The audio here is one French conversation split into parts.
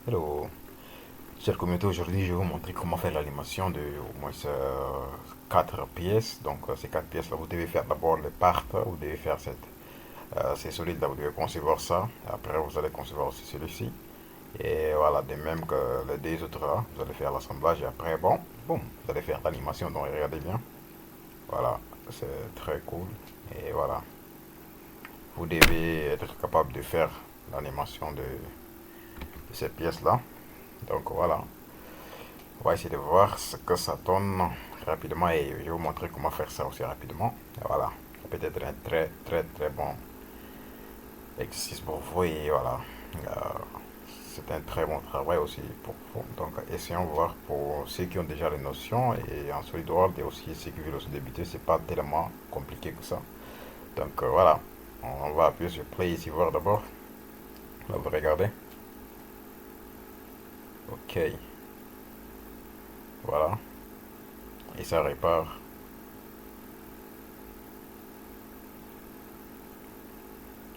Hello, chère communauté, aujourd'hui je vais vous montrer comment faire l'animation de au moins 4 pièces. Donc ces 4 pièces là, vous devez faire d'abord les parts, vous devez faire ces solides là, vous devez concevoir ça. Après vous allez concevoir aussi celui-ci. Et voilà, de même que les deux autres là, vous allez faire l'assemblage et après bon, boum, vous allez faire l'animation. Donc regardez bien, voilà, c'est très cool. Et voilà, vous devez être capable de faire l'animation de ces pièces là. Donc voilà. On va essayer de voir ce que ça donne rapidement et je vais vous montrer comment faire ça aussi rapidement. Et voilà, ça peut être un très très très bon exercice pour vous et voilà. Euh, c'est un très bon travail aussi pour vous. Donc essayons de voir pour ceux qui ont déjà les notions et en SolidWorks et aussi ceux qui veulent aussi débuter, c'est pas tellement compliqué que ça. Donc voilà, on va appuyer sur play ici voir d'abord. Là vous regardez. Ok, voilà. Et ça répare.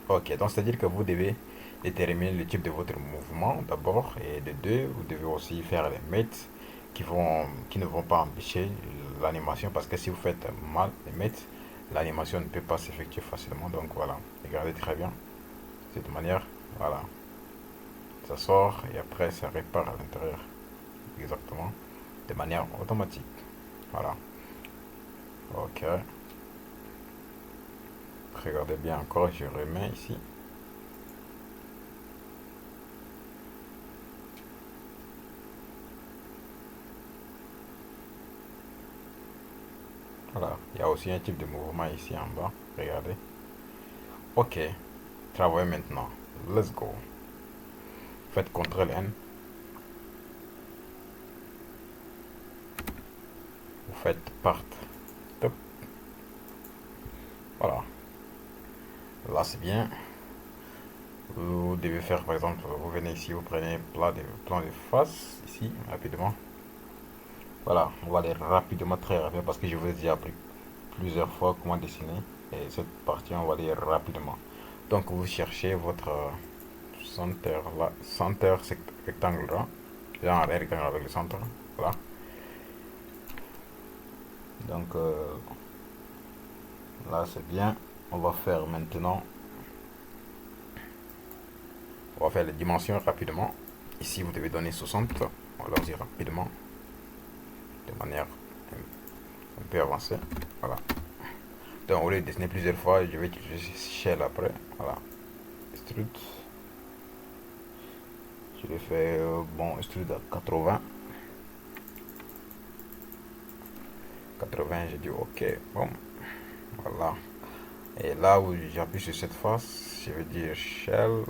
Ok, donc c'est-à-dire que vous devez déterminer le type de votre mouvement d'abord et de deux, vous devez aussi faire les mates qui ne vont pas empêcher l'animation parce que si vous faites mal les mates, l'animation ne peut pas s'effectuer facilement. Donc voilà, regardez très bien. De cette manière, voilà, ça sort et après ça répare à l'intérieur exactement de manière automatique. Voilà, ok, regardez bien encore, je remets ici. Voilà, il y a aussi un type de mouvement ici en bas, regardez. Ok, travaillez maintenant. Let's go. Faites CTRL N. Vous faites part. Top. Voilà. Là, c'est bien. Vous devez faire, par exemple, vous venez ici, vous prenez plan de face, ici, rapidement. Voilà, on va aller rapidement, très rapidement, parce que je vous ai déjà appris plusieurs fois comment dessiner. Et cette partie, on va aller rapidement. Donc, vous cherchez votre center là, center rectangle là. Là, un rectangle avec le centre. Voilà. Donc, là, c'est bien. On va faire maintenant. On va faire les dimensions rapidement. Ici, vous devez donner 60. Allons-y rapidement, de manière un peu avancée. Voilà. Donc, au lieu de dessiner plusieurs fois, je vais utiliser Shell après. Voilà. Extrude. Je le fais, bon, extrude à 80. 80, j'ai dit OK. Bon, voilà. Et là où j'appuie sur cette face, je vais dire Shell.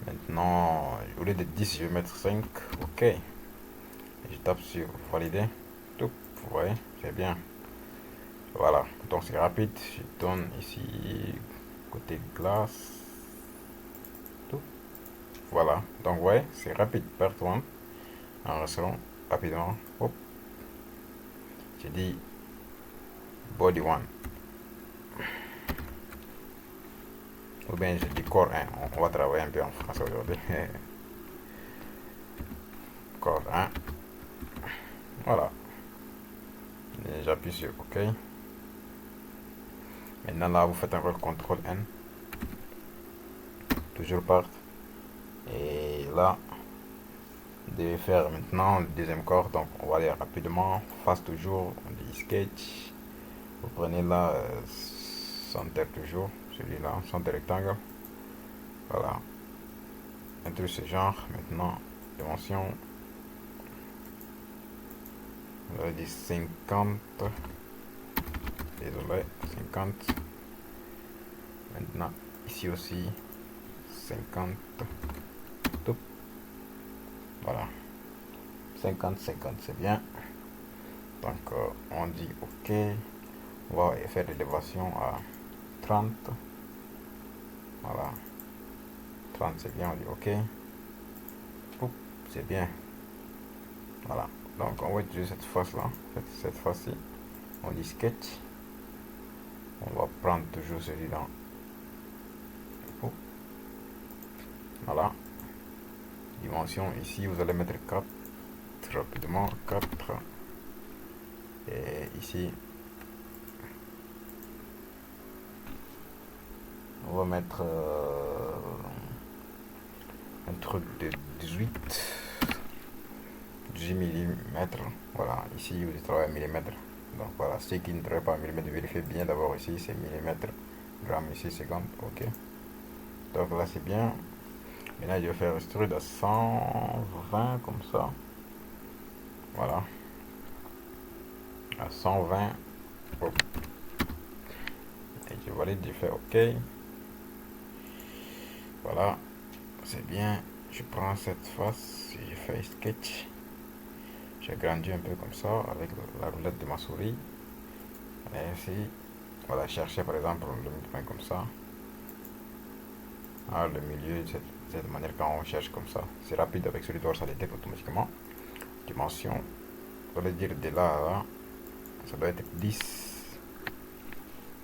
Maintenant, au lieu de 10, je vais mettre 5. OK. Et je tape sur valider. Tout. Vous voyez, c'est bien. Voilà, donc c'est rapide. Je donne ici côté glace. Tout. Voilà, donc ouais, c'est rapide. Part 1 en restaurant rapidement. Hop, j'ai dit body 1. Ou bien j'ai dit corps 1. On va travailler un peu en français aujourd'hui. Corps 1. Voilà, j'appuie sur OK. Maintenant là, vous faites encore CTRL N. Toujours part. Et là, vous devez faire maintenant le deuxième corps. Donc on va aller rapidement. Face toujours, on dit sketch. Vous prenez là, center toujours, celui-là, centre rectangle. Voilà. Entre ce genre, maintenant, dimension, on va dire 50. Désolé, 50. Maintenant, ici aussi, 50. Top. Voilà. 50, 50, c'est bien. Donc, on dit OK. On va faire l'élévation à 30. Voilà. 30, c'est bien, on dit OK. Oups, c'est bien. Voilà. Donc, on va utiliser cette face-là. Cette face-ci. On dit sketch. On va prendre toujours celui-là. Voilà. dimension. Ici, vous allez mettre 4 rapidement. 4. Et ici, on va mettre un truc de 18 mm. Voilà, ici, vous travaillez en millimètres. Donc voilà, ceux qui ne travaillent pas en millimètres, vérifiez bien d'abord ici, c'est millimètres. Gramme ici, 50. Ok. Donc là, c'est bien. Maintenant, je vais faire extrude à 120 comme ça. Voilà. À 120. Hop. Et je valide, je fais OK. Voilà. C'est bien. Je prends cette face. Je fais sketch. J'agrandis un peu comme ça avec la roulette de ma souris. Et ici, voilà, chercher par exemple le point comme ça. Ah, le milieu, de cette manière, quand on cherche comme ça, c'est rapide avec celui ça détecte automatiquement. Dimension, on va dire de là à là, ça doit être 10.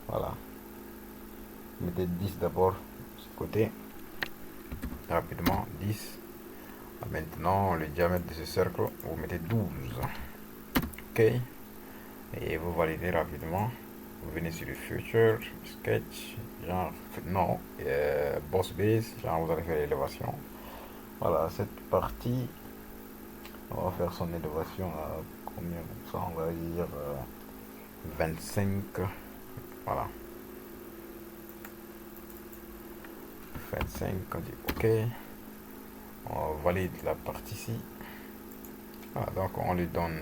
Voilà. Mettez 10 d'abord de ce côté. Rapidement, 10. Maintenant, le diamètre de ce cercle, vous mettez 12. OK. Et vous validez rapidement. Vous venez sur le Future, Sketch, genre, non, Boss Base, genre vous allez faire l'élévation. Voilà, cette partie, on va faire son élévation à combien comme ça, on va dire 25. Voilà. 25, on dit OK. On valide la partie ici. Voilà, donc on lui donne,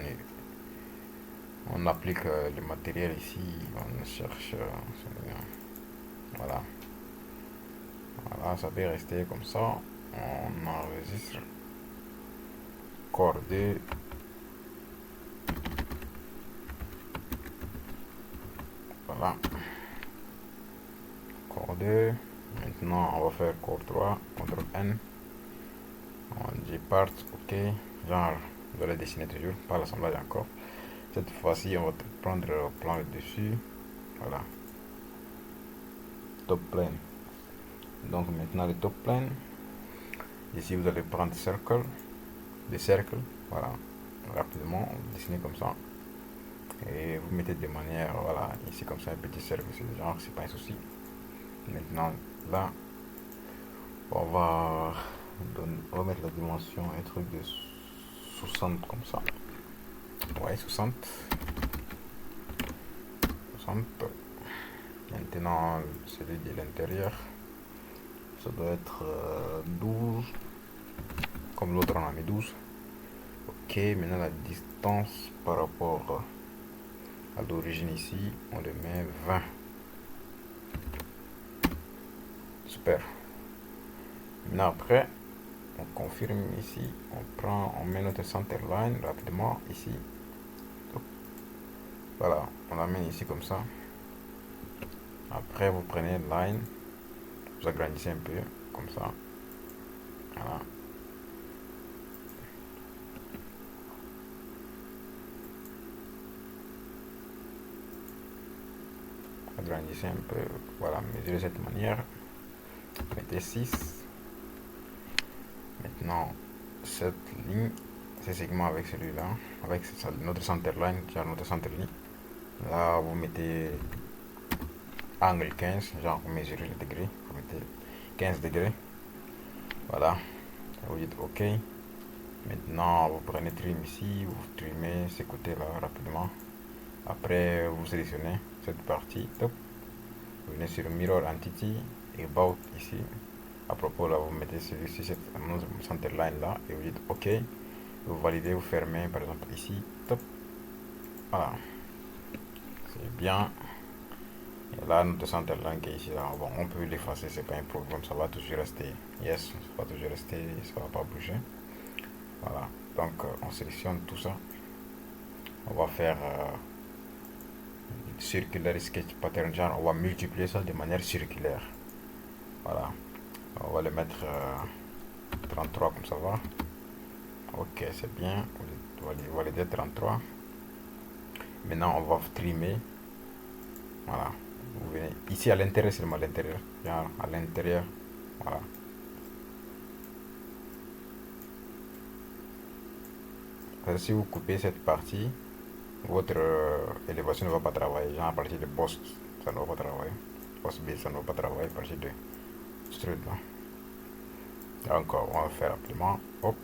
on applique le matériel ici, on cherche, voilà. Voilà, ça peut rester comme ça. On enregistre. Corps 2. Voilà. Corps 2. Maintenant, on va faire corps 3. CTRL N. On dit part. OK. Genre, vous allez dessiner toujours, pas l'assemblage encore. Cette fois-ci, on va prendre le plan dessus. Voilà. Top plane. Donc maintenant, le top plane. Ici, vous allez prendre des cercles. Voilà. Rapidement, vous dessinez comme ça. Et vous mettez de manière, voilà, ici comme ça, un petit cercle, c'est genre, c'est pas un souci. Maintenant, là, on va mettre la dimension, un truc de 60 comme ça. Ouais, 60. 60. Maintenant, celui de l'intérieur, ça doit être 12. Comme l'autre, on a mis 12. Ok, maintenant la distance par rapport à l'origine ici, on le met 20. Super. Maintenant après, on confirme ici, on met notre centerline rapidement ici. Voilà, on l'amène ici comme ça. Après, vous prenez line, vous agrandissez un peu comme ça. Voilà. Agrandissez un peu, voilà, mesurez de cette manière. Mettez 6. Maintenant, cette ligne, ce segment avec celui-là, avec notre centerline, genre notre centerline. Là, vous mettez angle 15, genre vous mesurez le degré, vous mettez 15 degrés. Voilà, vous dites OK. Maintenant, vous prenez trim ici, vous trimez ce côté-là rapidement. Après, vous sélectionnez cette partie, top. Vous venez sur Mirror Entity et About ici. À propos, là, vous mettez celui-ci, cette centerline là, et vous dites OK. Vous validez, vous fermez, par exemple ici, top. Voilà, c'est bien. Et là, notre centerline qui est ici, là, bon, on peut l'effacer, c'est pas un problème, ça va toujours rester. Yes, ça va toujours rester, ça va pas bouger. Voilà, donc on sélectionne tout ça. On va faire circulaire sketch pattern, genre on va multiplier ça de manière circulaire. Voilà, on va le mettre 33 comme ça va. Ok, c'est bien, on va valider 33. Maintenant, on va trimer. Voilà, vous venez ici à l'intérieur, seulement à l'intérieur, genre à l'intérieur. Voilà. Si vous coupez cette partie, votre élévation ne va pas travailler. Genre à partir de poste, ça ne va pas travailler. Poste B, ça ne va pas travailler à partir de strut là. Encore, on va faire rapidement. Hop.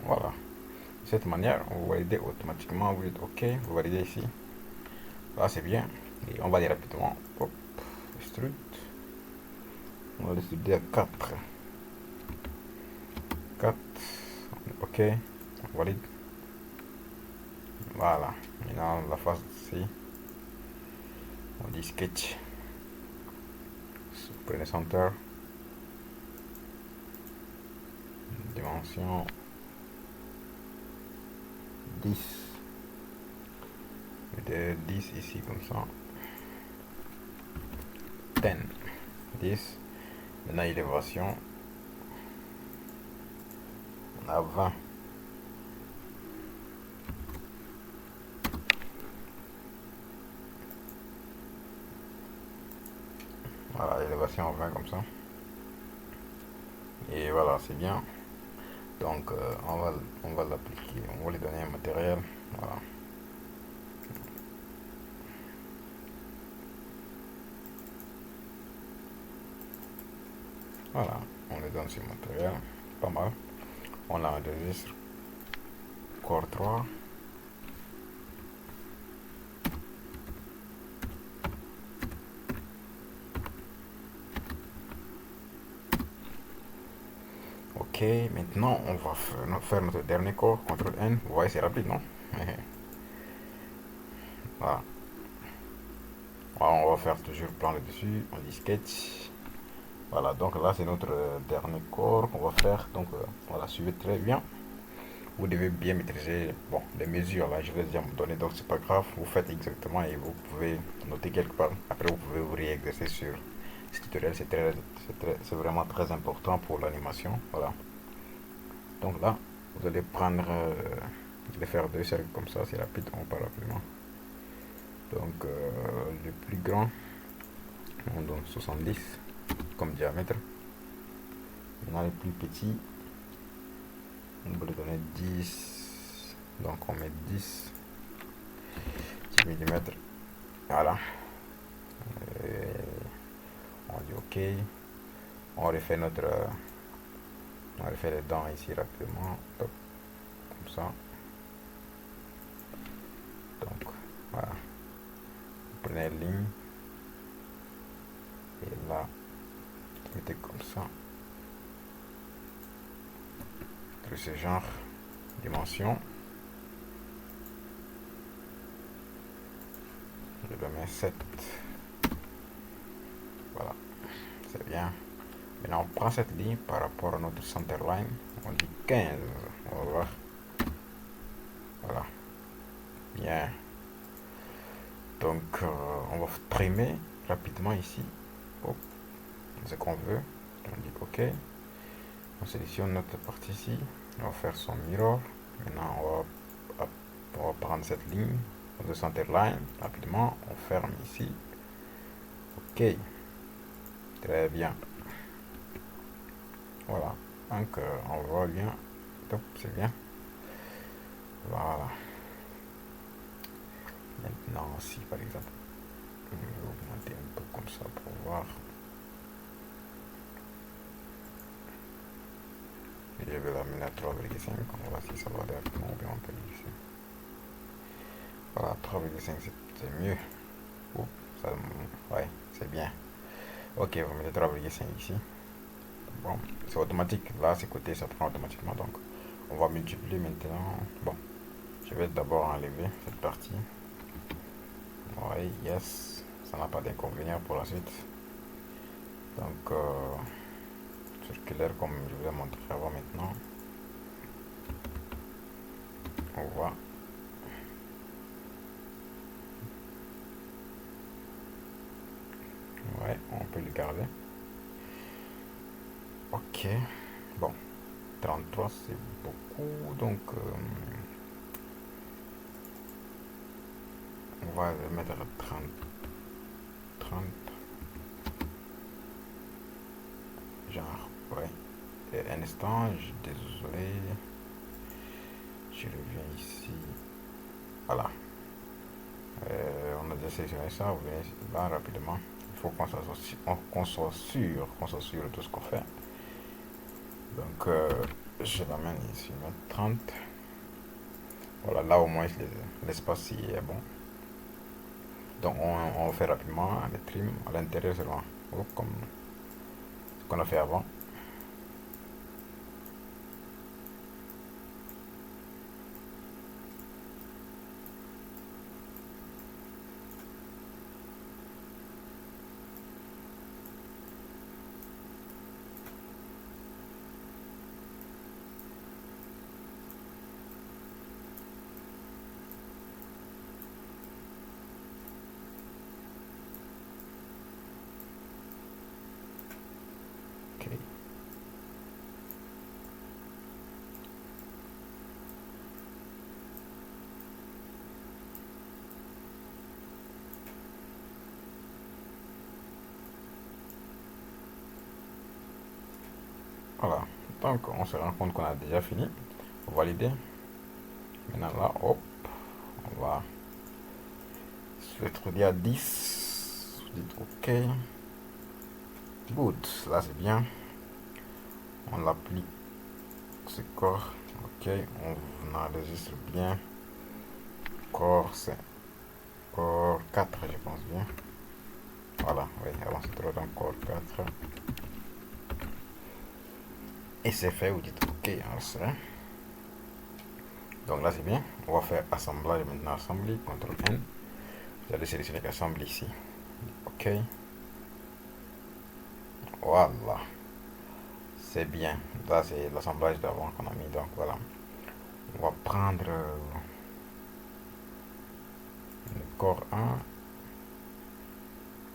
Voilà. De cette manière, vous validez automatiquement. Vous dites OK, vous validez ici. Là, c'est bien. Et on va aller rapidement. Hop. Strut. On va décider à 4. 4. OK. On valide. Voilà. Maintenant, la face ici. On dit sketch. Prenez center. Dimension 10. Mettez 10 ici comme ça. 10. 10. Maintenant, élévation. On a 20. Voilà, élévation 20 comme ça. Et voilà, c'est bien. Donc, on va l'appliquer. On va lui donner un matériel. Voilà. Voilà, on lui donne ce matériel. Pas mal. On enregistre. Core 3. Ok, maintenant on va faire notre dernier corps, CTRL N. Vous voyez, c'est rapide, non? Voilà. Voilà, on va faire toujours plan dessus. On dit sketch. Voilà, donc là c'est notre dernier corps qu'on va faire. Donc voilà, suivez très bien. Vous devez bien maîtriser bon, les mesures là, je vais déjà me donner, donc c'est pas grave. Vous faites exactement et vous pouvez noter quelque part. Après, vous pouvez vous réexercer sur ce tutoriel. C'est vraiment très important pour l'animation. Voilà. Donc là, vous allez prendre, je vais faire deux cercles comme ça, c'est rapide, on part rapidement. Donc le plus grand, on donne 70 comme diamètre. Maintenant le plus petit, on va lui donner 10. Donc on met 10 mm. Voilà. On dit OK. On refait on refait les dents ici rapidement. Hop. Comme ça. Donc voilà. Vous prenez la ligne. Et là, vous mettez comme ça. De ce genre. Dimension. Je le mets 7. Voilà. C'est bien. Maintenant, on prend cette ligne par rapport à notre centerline. On dit 15. On va voir. Voilà. Bien. Donc, on va trimer rapidement ici. Hop. Ce qu'on veut. On dit OK. On sélectionne notre partie ici. On va faire son mirror. Maintenant, on va prendre cette ligne de centerline. Rapidement, on ferme ici. OK. Très bien. Voilà. Donc, on voit bien. Top, c'est bien. Voilà. Maintenant, si par exemple, je vais augmenter un peu comme ça pour voir. Et je vais l'amener à 3,5. On va voir si ça va directement ou bien on peut ici. Voilà, 3,5 c'est mieux. Oups, ça, ouais, c'est bien. Ok, vous mettez 3,5 ici. Bon, c'est automatique. Là, c'est côté, ça prend automatiquement. Donc, on va multiplier maintenant. Bon, je vais d'abord enlever cette partie. Oui, yes. Ça n'a pas d'inconvénient pour la suite. Donc, circulaire comme je vous ai montré avant maintenant. On voit. Ouais, on peut le garder. Ok. Bon, 33 c'est beaucoup. Donc, on va le mettre à 30. 30. Genre, ouais. Et un instant, désolé. Je reviens ici. Voilà. On a déjà sélectionné ça. Vous venez là rapidement. Il faut qu'on soit sûr de tout ce qu'on fait. Donc, je l'amène ici, 30. Voilà, là au moins l'espace y est bon. Donc, on fait rapidement les trim à l'intérieur seulement. Comme ce qu'on a fait avant. Ok. Voilà. Donc, on se rend compte qu'on a déjà fini. Valider. Maintenant, là, hop. On va se retrouver à 10. Vous dites OK. Good. Là, c'est bien. On l'applique. C'est corps. OK. On enregistre bien. Corps, c'est corps 4, je pense bien. Voilà. Oui, avant c'est trop dans corps 4. Et c'est fait. Vous dites OK. Hein, donc là, c'est bien. On va faire assemblage maintenant. Assembly. CTRL N. Vous allez sélectionner Assembly ici. OK. Voilà. C'est bien. Là, c'est l'assemblage d'avant qu'on a mis. Donc voilà. On va prendre le corps 1.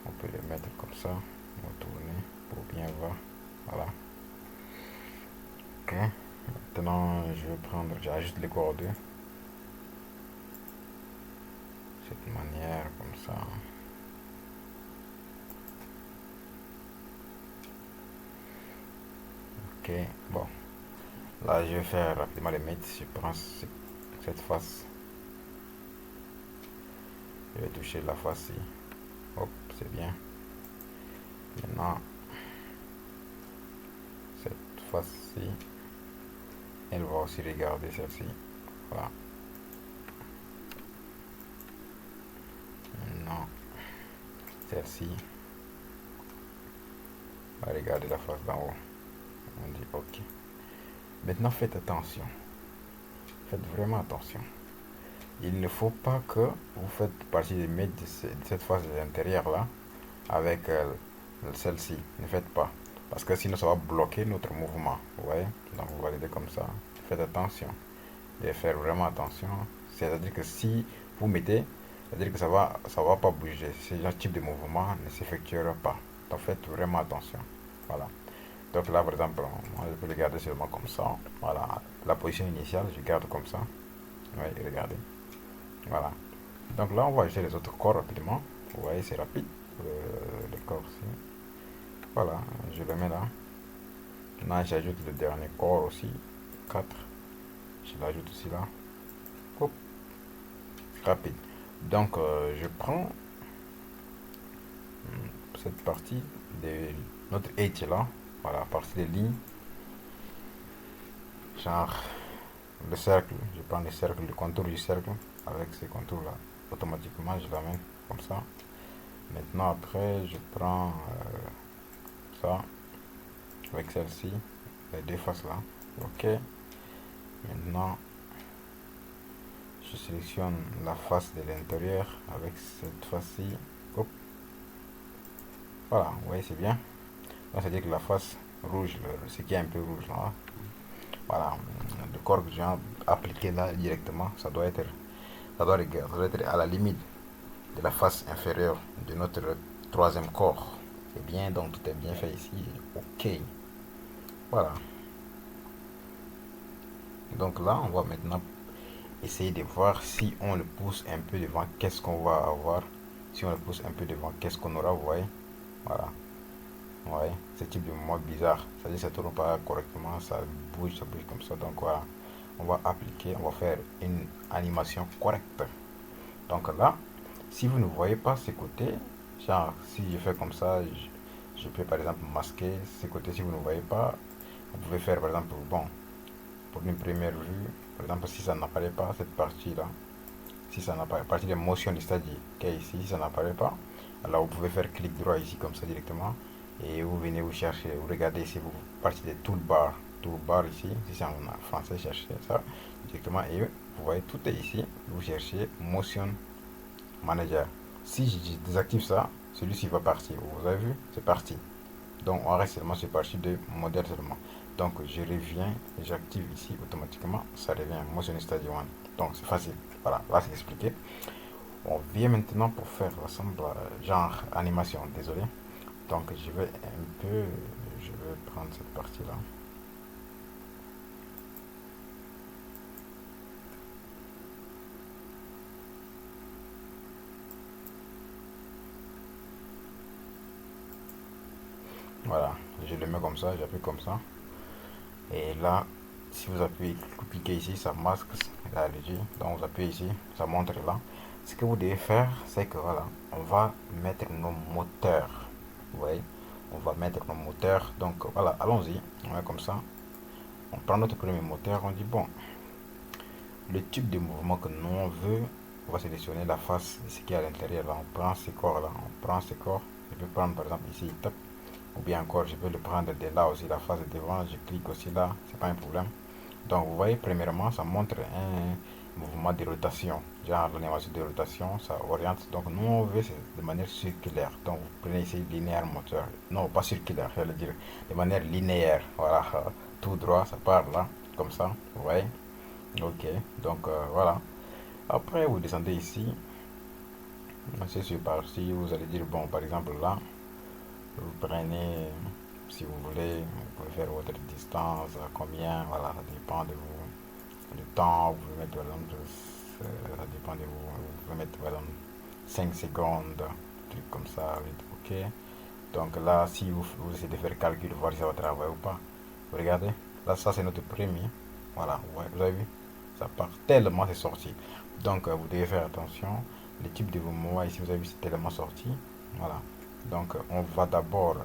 On peut le mettre comme ça. On va tourner pour bien voir. Voilà. Ok. Maintenant, je vais prendre. J'ajoute le corps 2. Cette manière, comme ça. Ok. Bon. Là, je vais faire rapidement les mettre. Je prends cette face. Je vais toucher la face-ci. Hop, c'est bien. Maintenant, cette face-ci, elle va aussi regarder celle-ci. Voilà. Maintenant, celle-ci va regarder la face d'en haut. On dit OK. Maintenant, faites attention. Faites vraiment attention. Il ne faut pas que vous faites partie des mètres de cette face de l'intérieur là avec celle-ci. Ne faites pas. Parce que sinon ça va bloquer notre mouvement. Vous voyez. Donc vous validez comme ça. Faites attention. De faire vraiment attention. C'est-à-dire que si vous mettez, c'est-à-dire que ça va pas bouger. Ce type de mouvement ne s'effectuera pas. Donc faites vraiment attention. Voilà. Donc là par exemple, moi, je peux le garder seulement comme ça. Voilà. La position initiale, je garde comme ça. Oui, regardez. Voilà. Donc là, on va ajouter les autres corps rapidement. Vous voyez, c'est rapide. Le corps ici. Voilà, je le mets là. Maintenant, j'ajoute le dernier corps aussi. 4. Je l'ajoute aussi là. Hop. Rapide. Donc, je prends cette partie de notre edge là. Voilà, à partir des lignes. Genre le cercle. Je prends le cercle, le contour du cercle. Avec ces contours là. Automatiquement, je l'amène comme ça. Maintenant, après, je prends ça avec celle-ci, les deux faces là. OK. Maintenant, je sélectionne la face de l'intérieur avec cette face-ci. Hop. Voilà, vous voyez, c'est bien. Donc, c'est-à-dire que la face rouge, ce qui est un peu rouge là, voilà, le corps que j'ai appliqué là directement, ça doit être à la limite de la face inférieure de notre troisième corps. C'est bien, donc tout est bien fait ici. Ok, voilà. Donc là, on va maintenant essayer de voir si on le pousse un peu devant, qu'est-ce qu'on va avoir. Si on le pousse un peu devant, qu'est-ce qu'on aura, vous voyez. Voilà. Ouais, ce type de mouvement bizarre. C'est-à-dire que ça tourne pas correctement, ça bouge comme ça. Donc voilà, on va appliquer, on va faire une animation correcte. Donc là, si vous ne voyez pas ces côtés, genre si je fais comme ça, je peux par exemple masquer ces côtés si vous ne voyez pas. Vous pouvez faire par exemple, bon, pour une première vue, par exemple si ça n'apparaît pas, cette partie-là, si ça n'apparaît pas, partie de motion du stade qui est ici, si ça n'apparaît pas, alors vous pouvez faire clic droit ici comme ça directement et vous venez vous chercher, vous regardez ici, vous partez de toolbar ici, si c'est en français, cherchez ça directement et vous voyez tout est ici, vous cherchez motion manager. Si je désactive ça, celui-ci va partir. Vous avez vu, c'est parti. Donc on reste seulement sur partie de modèle seulement. Donc je reviens, j'active ici automatiquement, ça revient motion study one. Donc c'est facile. Voilà, là c'est expliqué. On vient maintenant pour faire l'assemblage, genre animation, désolé. Donc je vais un peu, je vais prendre cette partie là. Voilà, je le mets comme ça, j'appuie comme ça. Et là, si vous appuyez, vous cliquez ici, ça masque la régie. Donc vous appuyez ici, ça montre là. Ce que vous devez faire, c'est que voilà, on va mettre nos moteurs. Vous voyez, on va mettre nos moteurs. Donc voilà, allons-y. On met comme ça. On prend notre premier moteur, on dit bon, le type de mouvement que nous on veut, on va sélectionner la face de ce qui est à l'intérieur. Là, on prend ces corps là, on prend ces corps. Je peux prendre par exemple ici, top. Ou bien encore, je peux le prendre de là aussi, la face de devant. Je clique aussi là, c'est pas un problème. Donc vous voyez, premièrement, ça montre un mouvement de rotation. Genre l'animation de rotation, ça oriente. Donc nous, on veut de manière circulaire. Donc vous prenez ici linéaire moteur. Non, pas circulaire, je vais le dire. De manière linéaire. Voilà, tout droit, ça part là, comme ça. Vous voyez. Ok, donc voilà. Après, vous descendez ici. C'est sur partie, vous allez dire, bon, par exemple là, vous prenez, si vous voulez, vous pouvez faire votre distance, à combien, voilà, ça dépend de vous. Le temps, vous pouvez mettre, par exemple, ça dépend de vous. Vous pouvez mettre, par exemple, 5 secondes, un truc comme ça, ok. Donc là, si vous essayez de faire le calcul, voir si ça va travailler ou pas. Vous regardez, là, ça c'est notre premier. Voilà, ouais, vous avez vu, ça part tellement, c'est sorti. Donc vous devez faire attention. Le type de mouvement, ici vous avez vu, c'est tellement sorti. Voilà. Donc on va d'abord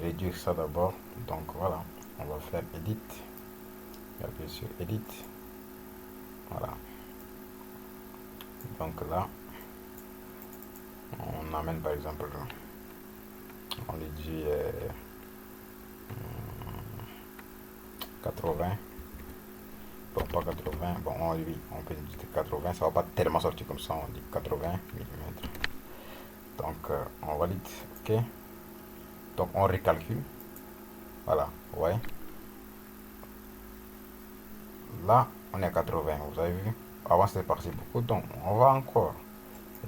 réduire ça d'abord. Donc voilà, on va faire edit. Appuyer sur edit. Voilà. Donc là, on amène par exemple, on lui dit 80. Bon, pas 80. Bon, on peut dire 80. Ça va pas tellement sortir comme ça. On dit 80 mm. Donc on valide. Ok. Donc on recalcule. Voilà. Ouais. Là, on est à 80. Vous avez vu. Avant c'était parti beaucoup. Donc on va encore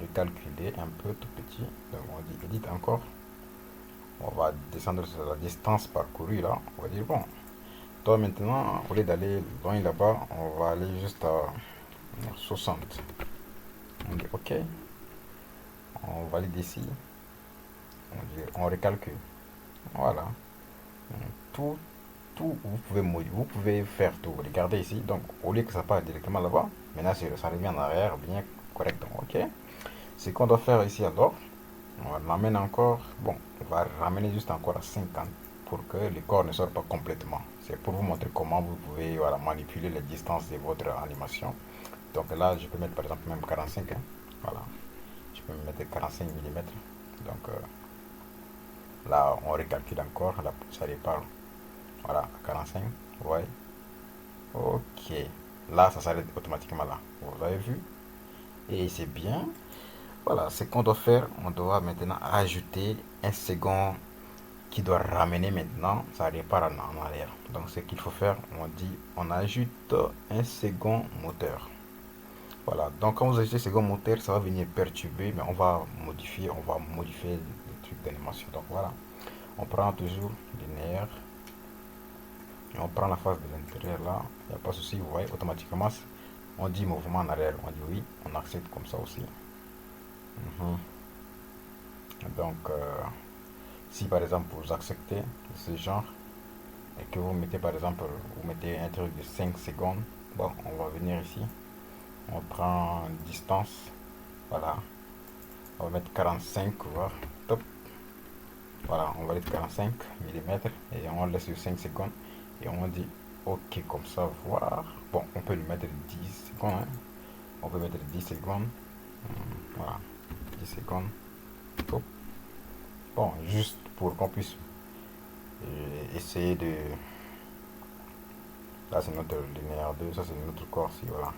recalculer un peu tout petit. Donc on dit edit encore. On va descendre sur la distance parcourue là. On va dire bon. Toi maintenant, au lieu d'aller loin là-bas, on va aller juste à 60. On dit ok. On valide ici. On recalcule. Voilà. Tout, tout, vous pouvez faire tout. Regardez ici. Donc, au lieu que ça parte directement là-bas, maintenant ça revient en arrière bien correctement. Ok. Ce qu'on doit faire ici alors, on l'amène encore. Bon, on va ramener juste encore à 50 pour que le corps ne sorte pas complètement. C'est pour vous montrer comment vous pouvez voilà, manipuler les distances de votre animation. Donc là, je peux mettre par exemple même 45. Hein. Voilà. Je peux mettre 45 mm. Donc là, on recalcule encore. Là, ça repart. Voilà, 45. Ouais. Ok. Là, ça s'arrête automatiquement là. Vous avez vu? Et c'est bien. Voilà, ce qu'on doit faire, on doit maintenant ajouter un second qui doit ramener maintenant, ça repart en arrière. Donc ce qu'il faut faire, on dit, on ajoute un second moteur. Voilà, donc quand vous ajoutez un second moteur, ça va venir perturber, mais on va modifier les trucs d'animation. Donc voilà, on prend toujours linéaire, et on prend la face de l'intérieur là, il n'y a pas de souci, vous voyez, automatiquement, on dit mouvement en arrière, on dit oui, on accepte comme ça aussi. Mhm. Donc, si par exemple vous acceptez ce genre, et que vous mettez par exemple, vous mettez un truc de 5 secondes, bon, on va venir ici, on prend une distance, voilà, on va mettre 45, voir, top, voilà, on va mettre 45 mm, et on laisse sur 5 secondes, et on dit ok comme ça, voir, bon, on peut lui mettre 10 secondes, hein. On peut mettre 10 secondes, voilà, 10 secondes, top, bon, juste pour qu'on puisse essayer de... Là, c'est notre linéaire 2, ça c'est notre corps, si voilà.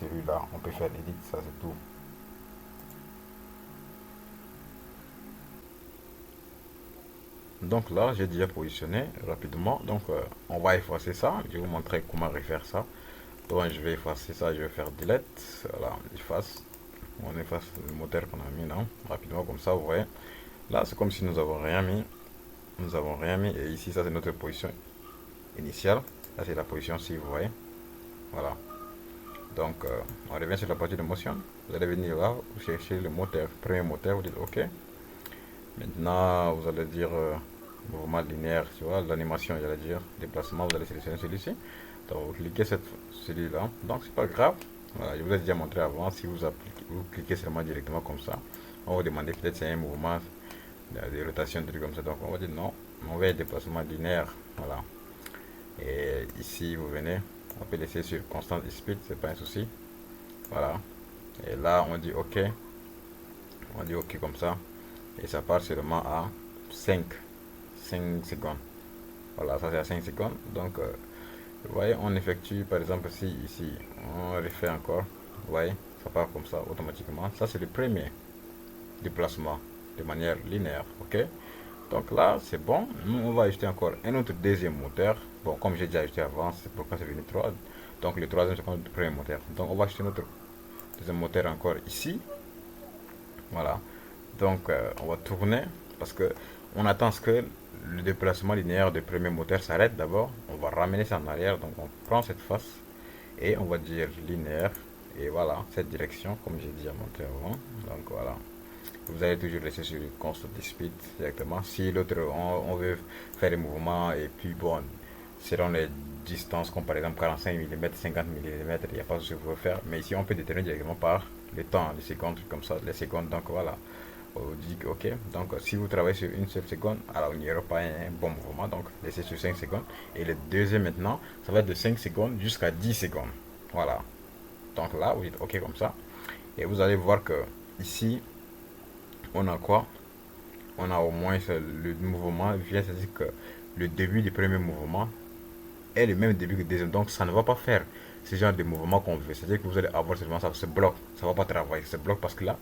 Celui-là, on peut faire edit, ça c'est tout. Donc là, j'ai déjà positionné rapidement. Donc, on va effacer ça. Je vais vous montrer comment refaire ça. Donc, je vais effacer ça, je vais faire delete. Voilà, efface. On efface le moteur qu'on a mis là, rapidement, comme ça, vous voyez. Là, c'est comme si nous avons rien mis. Nous avons rien mis. Et ici, ça c'est notre position initiale. Là, c'est la position si vous voyez. Voilà. Donc, on revient sur la partie de motion. Vous allez venir là, vous cherchez le moteur, premier moteur, vous dites OK. Maintenant, vous allez dire mouvement linéaire, tu vois, l'animation, j'allais dire déplacement, vous allez sélectionner celui-ci. Donc, vous cliquez celui-là. Donc, c'est pas grave. Voilà, je vous ai déjà montré avant. Si vous cliquez seulement directement comme ça, on va vous demander peut-être c'est un mouvement de rotation, de trucs comme ça. Donc, on va dire non. On va déplacement linéaire. Voilà. Et ici, vous venez, on peut laisser sur constant speed, c'est pas un souci. Voilà. Et là, on dit OK. On dit OK comme ça. Et ça part seulement à 5 secondes. Voilà, ça c'est à 5 secondes. Donc, vous voyez, on effectue par exemple si ici, on refait encore. Vous voyez, ça part comme ça automatiquement. Ça c'est le premier déplacement de manière linéaire. OK? Donc là, c'est bon. Nous, on va ajouter encore un autre deuxième moteur. Bon, comme j'ai déjà ajouté avant, c'est pourquoi c'est venu 3. Donc le troisième, c'est notre premier moteur. Donc on va ajouter notre deuxième moteur encore ici. Voilà. Donc on va tourner parce que on attend ce que le déplacement linéaire du premier moteur s'arrête d'abord. On va ramener ça en arrière. Donc on prend cette face et on va dire linéaire. Et voilà, cette direction, comme j'ai déjà montré avant. Donc voilà. Vous allez toujours laisser sur constant speed directement. Si l'autre, on veut faire des mouvements et puis bon, selon les distances, comme par exemple 45 mm, 50 mm, il n'y a pas ce que vous pouvez faire. Mais ici, on peut déterminer directement par le temps, les secondes, comme ça, les secondes. Donc voilà, on vous dit OK. Donc si vous travaillez sur une seule seconde, alors il n'y aura pas un bon mouvement. Donc laissez sur 5 secondes. Et le deuxième maintenant, ça va être de 5 secondes jusqu'à 10 secondes. Voilà. Donc là, vous dites OK comme ça. Et vous allez voir que ici, on a quoi? On a au moins le mouvement vient, c'est-à-dire que le début du premier mouvement est le même début que le deuxième. Donc ça ne va pas faire ce genre de mouvement qu'on veut. C'est-à-dire que vous allez avoir seulement ça se bloque. Ça ne va pas travailler. Ça se bloque parce que là,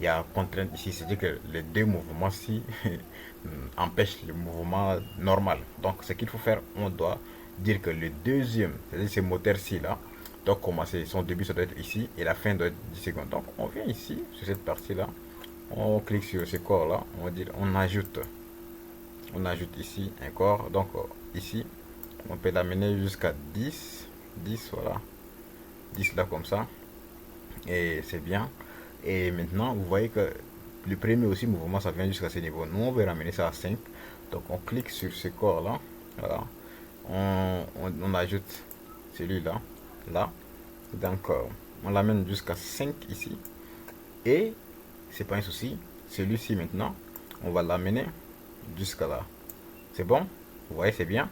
il y a une contrainte ici. C'est-à-dire que les deux mouvements-ci empêchent le mouvement normal. Donc ce qu'il faut faire, on doit dire que le deuxième, c'est-à-dire ce moteur-ci là, doit commencer. Son début, ça doit être ici et la fin doit être 10 secondes. Donc on vient ici, sur cette partie-là. On clique sur ce corps là, on va dire on ajoute ici un corps. Donc ici on peut l'amener jusqu'à 10 voilà, 10 là comme ça, et c'est bien. Et maintenant vous voyez que le premier aussi mouvement ça vient jusqu'à ce niveau. Nous on veut ramener ça à 5. Donc on clique sur ce corps là, voilà, on ajoute celui là, là. Donc on l'amène jusqu'à 5 ici. Et c'est pas un souci. Celui-ci maintenant, on va l'amener jusqu'à là. C'est bon? Vous voyez, c'est bien.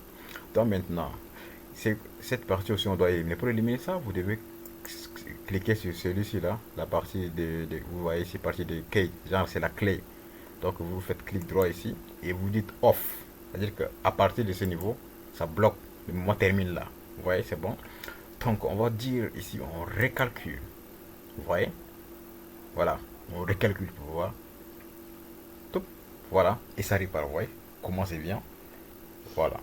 Donc maintenant, cette partie aussi, on doit éliminer. Pour éliminer ça, vous devez cliquer sur celui-ci là, la partie vous voyez ici, partie de key, genre c'est la clé. Donc vous faites clic droit ici et vous dites off. C'est-à-dire qu'à partir de ce niveau, ça bloque. Le mouvement termine là. Vous voyez, c'est bon. Donc on va dire ici, on recalcule. Vous voyez? Voilà. On recalcule pour voir. Tout. Voilà. Et ça repart, vous voyez. commencez bien. Voilà.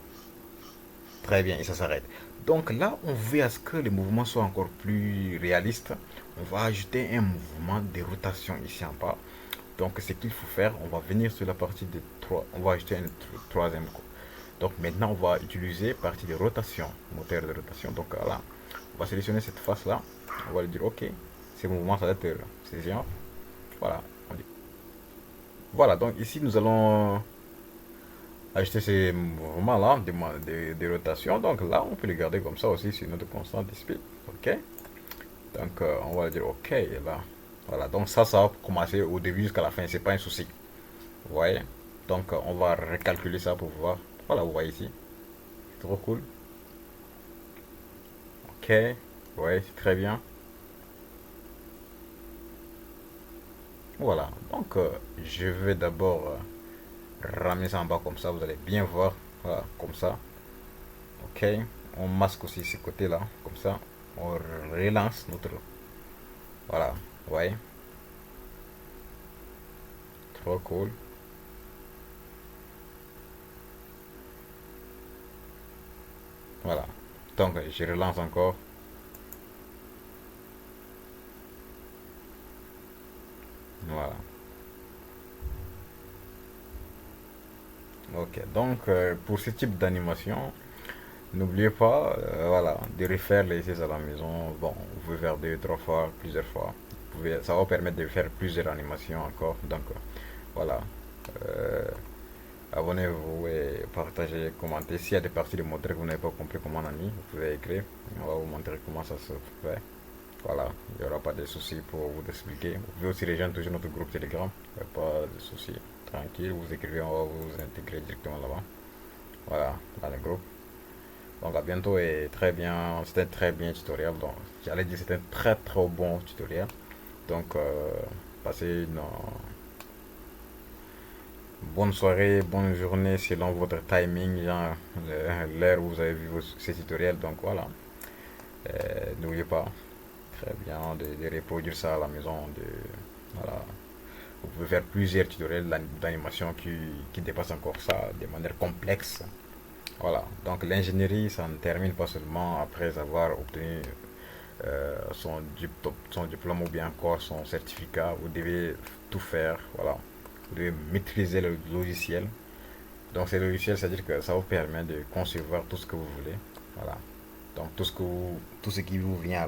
Très bien, et ça s'arrête. Donc là, on veut à ce que les mouvements soient encore plus réalistes. On va ajouter un mouvement de rotation ici en bas. Donc ce qu'il faut faire, on va venir sur la partie de 3. On va ajouter un troisième coup. Donc maintenant, on va utiliser la partie de rotation, moteur de rotation. Donc là, on va sélectionner cette face là. On va lui dire OK, ces mouvements, ça va être c'est géant. Voilà. Voilà, donc ici, nous allons ajouter ces mouvements-là de rotation. Donc là, on peut les garder comme ça aussi sur notre constante de speed. OK. Donc on va dire OK là. Voilà, donc ça va commencer au début jusqu'à la fin. C'est pas un souci. Vous voyez. Donc on va recalculer ça pour voir. Voilà, vous voyez ici. C'est trop cool. OK. Ouais, c'est très bien. Voilà. Donc je vais d'abord ramener ça en bas comme ça. Vous allez bien voir. Voilà, comme ça. OK. On masque aussi ce côté-là. Comme ça. On relance notre. Voilà. Ouais. Trop cool. Voilà. Donc, je relance encore. Voilà. Ok. Donc, pour ce type d'animation, n'oubliez pas, voilà, de refaire les exercices à la maison. Bon, vous pouvez faire deux, trois fois, plusieurs fois. Ça va vous permettre de faire plusieurs animations encore. Donc, voilà. Euh, Abonnez-vous et partagez, commentez. S'il y a des parties de montrer que vous n'avez pas compris comment on a mis, vous pouvez écrire. On va vous montrer comment ça se fait. Voilà, il n'y aura pas de soucis pour vous expliquer. Vous pouvez aussi rejoindre toujours notre groupe Telegram. Il n'y a pas de soucis. Tranquille, vous écrivez, on va vous intégrer directement là-bas. Voilà, dans le groupe. Donc à bientôt et très bien. C'était un très bien tutoriel. Donc j'allais dire c'était un très très bon tutoriel. Donc passez une bonne soirée, bonne journée selon votre timing, genre l'heure où vous avez vu ces tutoriels. Donc voilà, n'oubliez pas, très bien de reproduire ça à la maison. Voilà. Vous pouvez faire plusieurs tutoriels d'animation qui dépassent encore ça de manière complexe. Voilà. Donc l'ingénierie, ça ne termine pas seulement après avoir obtenu son diplôme ou bien encore son certificat. Vous devez tout faire. Voilà. Vous devez maîtriser le logiciel. Donc ces logiciels, c'est-à-dire que ça vous permet de concevoir tout ce que vous voulez. Voilà. Donc tout ce qui vous vient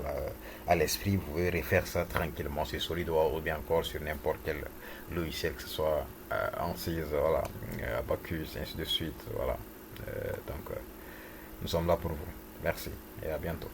à l'esprit, vous pouvez refaire ça tranquillement sur SolidWorks ou bien encore sur n'importe quel logiciel, que ce soit ANSYS, voilà, Abacus, ainsi de suite. Voilà. Donc nous sommes là pour vous. Merci et à bientôt.